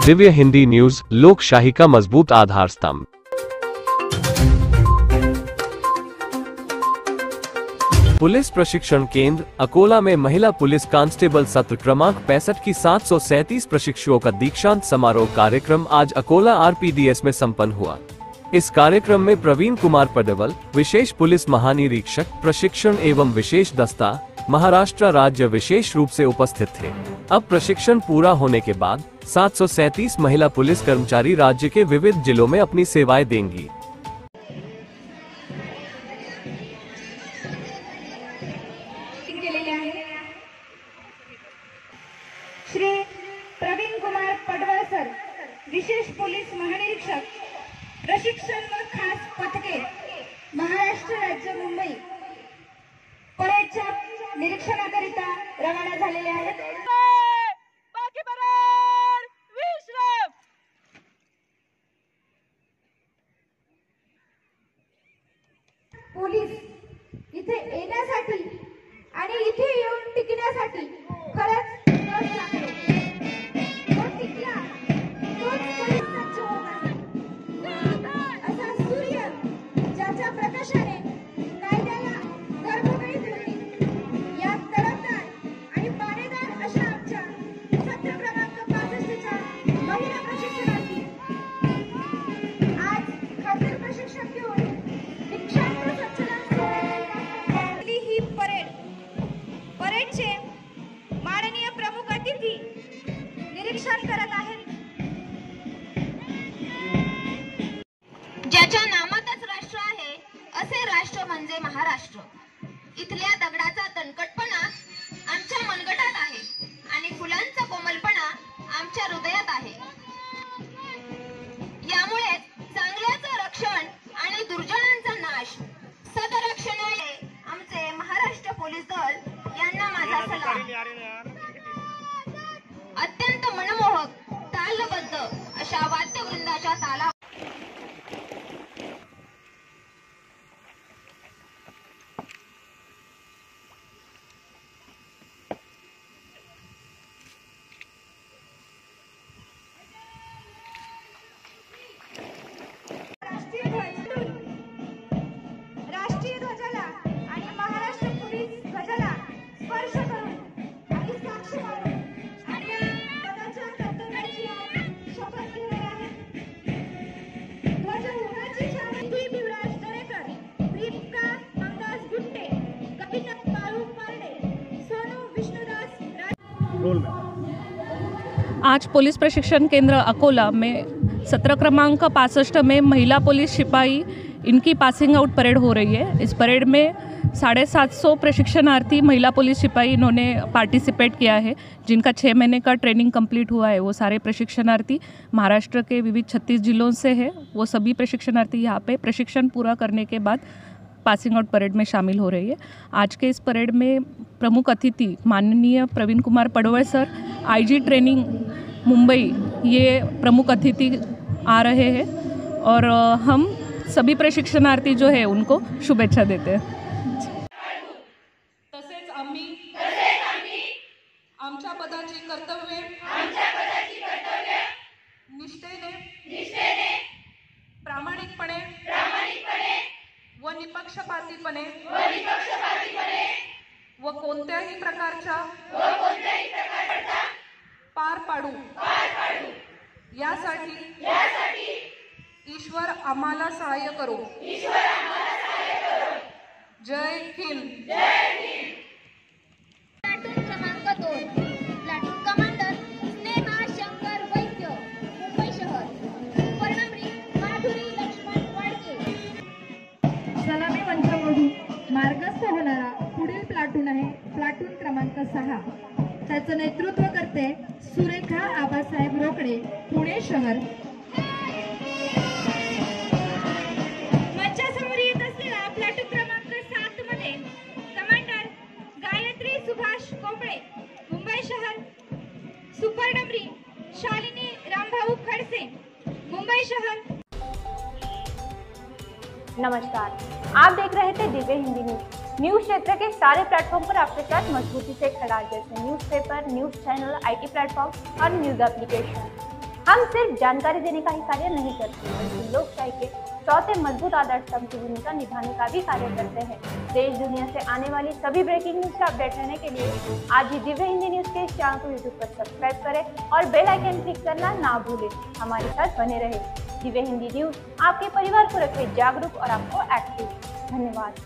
Divya Hindi news, लोकशाही का मजबूत आधार स्तंभ। पुलिस प्रशिक्षण केंद्र अकोला में महिला पुलिस कांस्टेबल सत्र क्रमांक 65 की 737 प्रशिक्षुओं का दीक्षांत समारोह कार्यक्रम आज अकोला आरपीडीएस में संपन्न हुआ। इस कार्यक्रम में प्रवीण कुमार पडवल, विशेष पुलिस महानिरीक्षक प्रशिक्षण एवं विशेष दस्ता, महाराष्ट्र राज्य विशेष रूप से उपस्थित थे। अब प्रशिक्षण पूरा होने के बाद 737 महिला पुलिस कर्मचारी राज्य के विविध जिलों में अपनी सेवाएं देंगी। श्री प्रवीण कुमार पडवल सर, विशेष पोलीस महानिरीक्षक प्रशिक्षण व खास पथके, महाराष्ट्र राज्य मुंबई परेडच्या निरीक्षणाकरिता रवाना झालेले आहेत। पोलीस इथे येण्यासाठी आणि इथे येऊन टिकण्यासाठी खरंच करत आहेत। ज्याच्या नामातच राष्ट्र आहे असे राष्ट्र म्हणजे महाराष्ट्र। इथल्या दगडाचा तणकटपणा आमच्या मनगटात आहे आणि फुलांचा कोमलपणा आमच्या हृदयात आहे। यामुळे चांगल्याचं रक्षण आणि दुर्जनांचा नाश, सदरक्षणाने आमचे महाराष्ट्र पोलीस दल यांना माझा सलाम। अत्यंत मनमोहक तालबद्ध अशा वाद्यवृंदाच्या ताला राष्ट्रीय ध्वजाला आणि महाराष्ट्र पोलीस ध्वजाला स्पर्श करून आणि साक्ष मारून आज पुलिस प्रशिक्षण केंद्र अकोला में सत्र क्रमांक 65 में महिला पुलिस सिपाही इनकी पासिंग आउट परेड हो रही है। इस परेड में 750 प्रशिक्षणार्थी महिला पुलिस सिपाही इन्होंने पार्टिसिपेट किया है, जिनका 6 महीने का ट्रेनिंग कंप्लीट हुआ है। वो सारे प्रशिक्षणार्थी महाराष्ट्र के विविध 36 जिलों से है। वो सभी प्रशिक्षणार्थी यहाँ पे प्रशिक्षण पूरा करने के बाद पासिंग आउट परेड में शामिल हो रही है। आज के इस परेड में प्रमुख अतिथि माननीय प्रवीण कुमार पडवल सर, आईजी ट्रेनिंग मुंबई, ये प्रमुख अतिथि आ रहे हैं और हम सभी प्रशिक्षणार्थी जो है उनको शुभेच्छा देते हैं। तसेच आम्ही आमच्या पदाची कर्तव्ये निष्ठेने प्रामाणिकपणे व निपक्षपातीपणे व कोणत्याही प्रकारच्या पार पाडू यासाठी ईश्वर आम्हाला सहाय्य करो। जय हिंद। प्लाटून क्रमांक 2 प्लाटून कमांडर स्नेहा शंकर वैद्य, मुंबई शहर। सुपर्णमणी माधुरी लक्ष्मण वाडके। सलामी मंचामधून मार्गस्थ होणारा पुढील प्लाटून आहे प्लाटून क्रमांक 6। त्याचं नेतृत्व करते सुरेखा आबासाहेब रोकडे, पुणे शहर। मंचासमोर येत असलेला प्लाटून क्रमांक 7 मध्ये कमांडर गायत्री सुभाष कोपळे, मुंबई शहर। सुपर्णमणी शालिनी रामभाऊ खडसे, मुंबई शहर। नमस्कार, आप देख रहे थे दिव्य हिंदी न्यूज क्षेत्र के सारे प्लेटफॉर्म पर आपके साथ मजबूती से खड़ा, जैसे newspaper, news channel, IT platform और न्यूज़ एप्लीकेशन। हम सिर्फ जानकारी देने का ही कार्य नहीं करते, बल्कि लोकशाही के चौथे मजबूत आधार स्तंभ की भूमिका निभाने का भी कार्य करते हैं। देश दुनिया से आने वाली सभी ब्रेकिंग न्यूज से अपडेट रहने के लिए आज ही दिव्य हिंदी न्यूज के इस चैनल को यूट्यूब पर सब्सक्राइब करें और बेल आइकन क्लिक करना ना भूलें। हमारे साथ बने रहे। दिव्य हिंदी न्यूज आपके परिवार को रखे जागरूक और आपको एक्टिव। धन्यवाद।